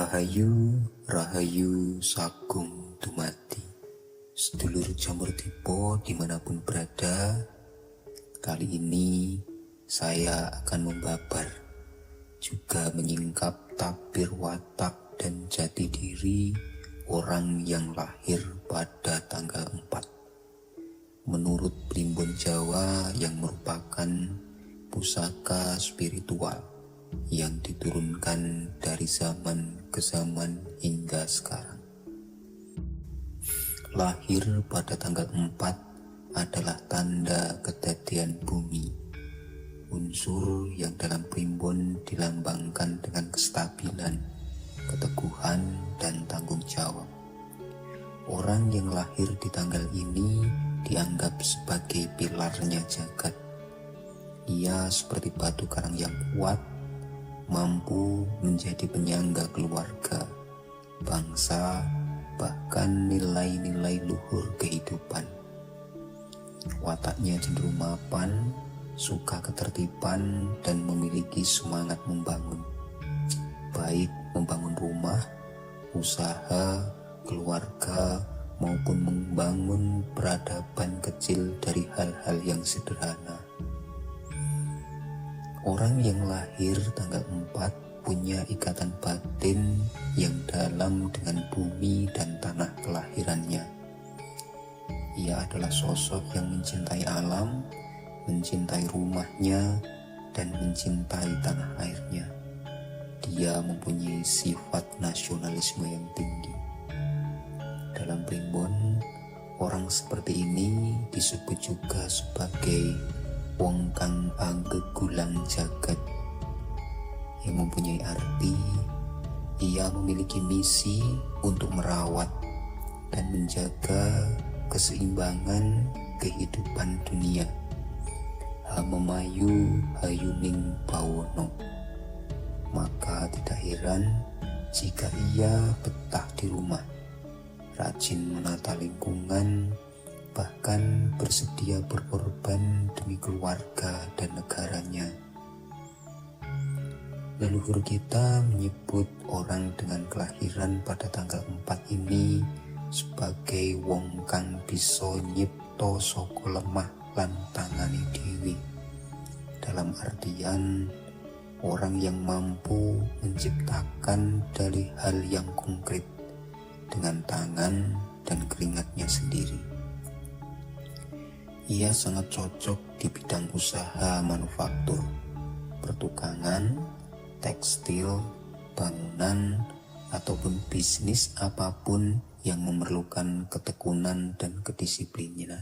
Rahayu, rahayu, sagung dumadi, sedulur jamur tipe dimanapun berada. Kali ini saya akan membabar, juga menyingkap tabir watak dan jati diri orang yang lahir pada tanggal 4. Menurut Primbon Jawa yang merupakan pusaka spiritual yang diturunkan dari zaman ke zaman hingga sekarang. Lahir pada tanggal 4 adalah tanda kedadian bumi, unsur yang dalam primbon dilambangkan dengan kestabilan, keteguhan, dan tanggung jawab. Orang yang lahir di tanggal ini dianggap sebagai pilarnya jagat. Ia seperti batu karang yang kuat, mampu menjadi penyangga keluarga, bangsa, bahkan nilai-nilai luhur kehidupan. Wataknya cenderung mapan, suka ketertiban, dan memiliki semangat membangun, baik membangun rumah, usaha, keluarga, maupun membangun peradaban kecil dari hal-hal yang sederhana. Orang yang lahir tanggal 4 punya ikatan batin yang dalam dengan bumi dan tanah kelahirannya. Ia adalah sosok yang mencintai alam, mencintai rumahnya, dan mencintai tanah airnya. Dia mempunyai sifat nasionalisme yang tinggi. Dalam primbon, orang seperti ini disebut juga sebagai wong kang anggegulang jagat, yang mempunyai arti ia memiliki misi untuk merawat dan menjaga keseimbangan kehidupan dunia. Hamemayu hayuning bawono. Maka tidak heran jika ia betah di rumah, rajin menata lingkungan, bahkan bersedia berkorban demi keluarga dan negaranya. Leluhur kita menyebut orang dengan kelahiran pada tanggal 4 ini sebagai wong kang bisa nyipta saka lemah lan tangane dhewe. Dalam artian orang yang mampu menciptakan dari hal yang konkret dengan tangan dan keringatnya sendiri. Ia sangat cocok di bidang usaha manufaktur, pertukangan, tekstil, bangunan, ataupun bisnis apapun yang memerlukan ketekunan dan kedisiplinan.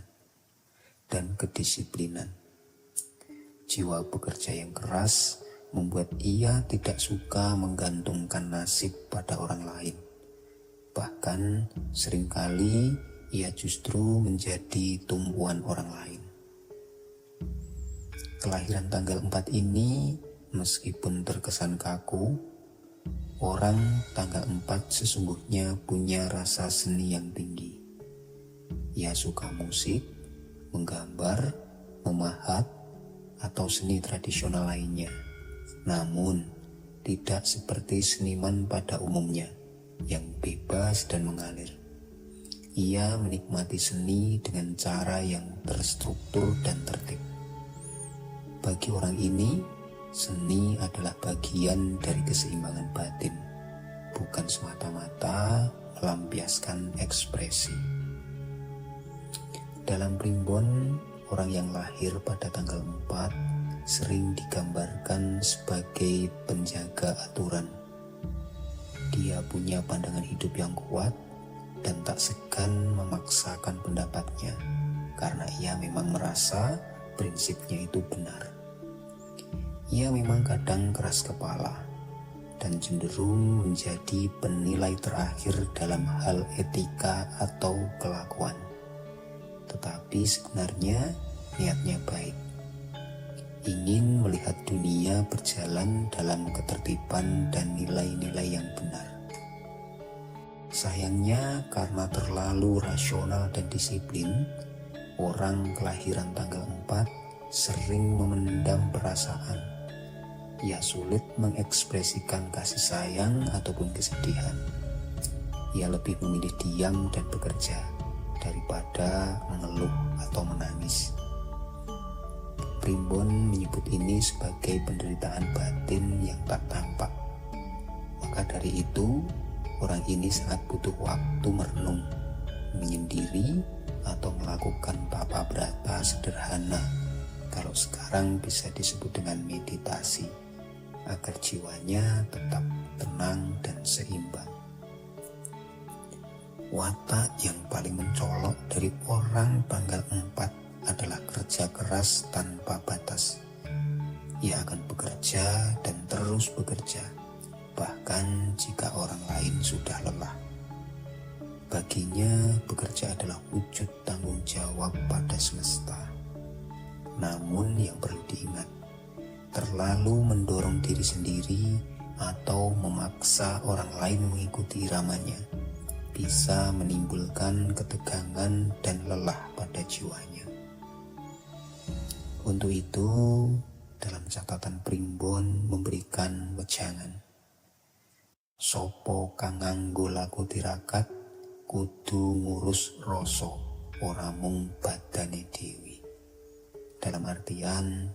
Jiwa bekerja yang keras membuat ia tidak suka menggantungkan nasib pada orang lain. Bahkan seringkali ia justru menjadi tumpuan orang lain. Kelahiran tanggal 4 ini meskipun terkesan kaku, orang tanggal 4 sesungguhnya punya rasa seni yang tinggi. Ia suka musik, menggambar, memahat, atau seni tradisional lainnya. Namun, tidak seperti seniman pada umumnya yang bebas dan mengalir. Ia menikmati seni dengan cara yang terstruktur dan tertib. Bagi orang ini, seni adalah bagian dari keseimbangan batin, bukan semata-mata melampiaskan ekspresi. Dalam primbon, orang yang lahir pada tanggal 4 sering digambarkan sebagai penjaga aturan. Dia punya pandangan hidup yang kuat dan tak segan memaksakan pendapatnya karena ia memang merasa prinsipnya itu benar. Ia memang kadang keras kepala dan cenderung menjadi penilai terakhir dalam hal etika atau kelakuan. Tetapi sebenarnya niatnya baik, ingin melihat dunia berjalan dalam ketertiban dan nilai-nilai yang benar. Sayangnya karena terlalu rasional dan disiplin, orang kelahiran tanggal 4 sering memendam perasaan Ia sulit mengekspresikan kasih sayang ataupun kesedihan. Ia lebih memilih diam dan bekerja daripada mengeluh atau menangis. Primbon menyebut ini sebagai penderitaan batin yang tak tampak. Maka dari itu, orang ini sangat butuh waktu merenung, menyendiri, atau melakukan tapa brata sederhana, kalau sekarang bisa disebut dengan meditasi, agar jiwanya tetap tenang dan seimbang. Watak yang paling mencolok dari orang tanggal 4 adalah kerja keras tanpa batas. Ia akan bekerja dan terus bekerja, bahkan jika orang lain sudah lelah. Baginya, bekerja adalah wujud tanggung jawab pada semesta. Namun yang perlu diingat, terlalu mendorong diri sendiri atau memaksa orang lain mengikuti iramanya bisa menimbulkan ketegangan dan lelah pada jiwanya. Untuk itu, dalam catatan Primbon memberikan wejangan. Sopo kang nganggo laku tirakat kudu ngurus rasa ora mung badane dewi. Dalam artian,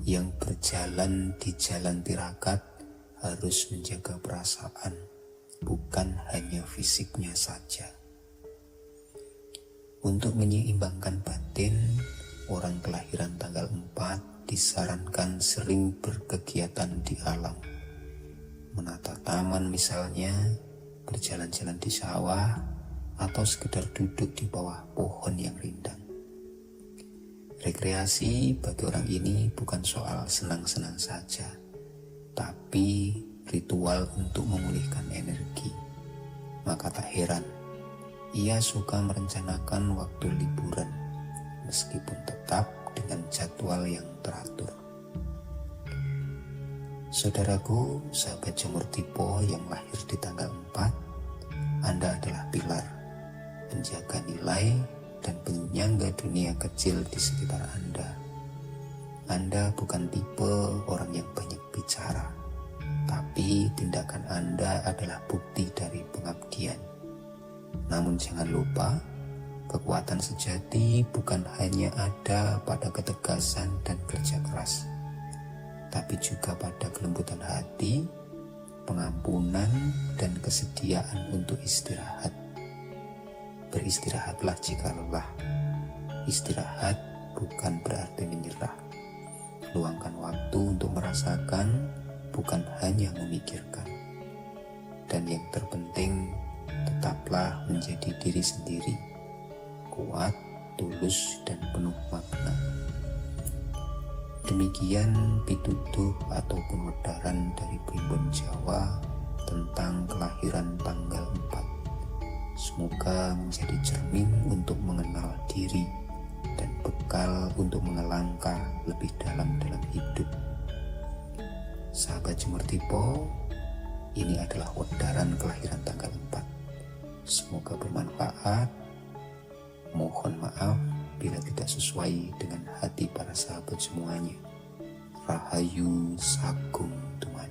yang berjalan di jalan tirakat harus menjaga perasaan, bukan hanya fisiknya saja. Untuk menyeimbangkan batin, orang kelahiran tanggal 4 disarankan sering berkegiatan di alam. Menata taman misalnya, berjalan-jalan di sawah, atau sekedar duduk di bawah pohon yang rindang. Rekreasi bagi orang ini bukan soal senang-senang saja, tapi ritual untuk memulihkan energi. Maka tak heran, ia suka merencanakan waktu liburan, meskipun tetap dengan jadwal yang teratur. Saudaraku, sahabat Jamur Tipo yang lahir di tanggal 4, Anda adalah pilar, penjaga nilai, dan penyangga dunia kecil di sekitar Anda. Anda bukan tipe orang yang banyak bicara, tapi tindakan Anda adalah bukti dari pengabdian. Namun jangan lupa, kekuatan sejati bukan hanya ada pada ketegasan dan kerja keras, tapi juga pada kelembutan hati, pengampunan, dan kesediaan untuk istirahat. Beristirahatlah jika lelah. Istirahat bukan berarti menyerah. Luangkan waktu untuk merasakan, bukan hanya memikirkan. Dan yang terpenting, tetaplah menjadi diri sendiri, kuat, tulus, dan penuh makna. Demikian pitutuh ataupun wedaran dari Primbon Jawa tentang kelahiran tanggal 4. Semoga menjadi cermin untuk mengenal diri dan bekal untuk mengelangkah lebih dalam hidup. Sahabat Jamur Tipo, ini adalah wedaran kelahiran tanggal 4. Semoga bermanfaat. Mohon maaf bila tidak sesuai dengan hati para sahabat semuanya. Rahayu Sagung Tuhan.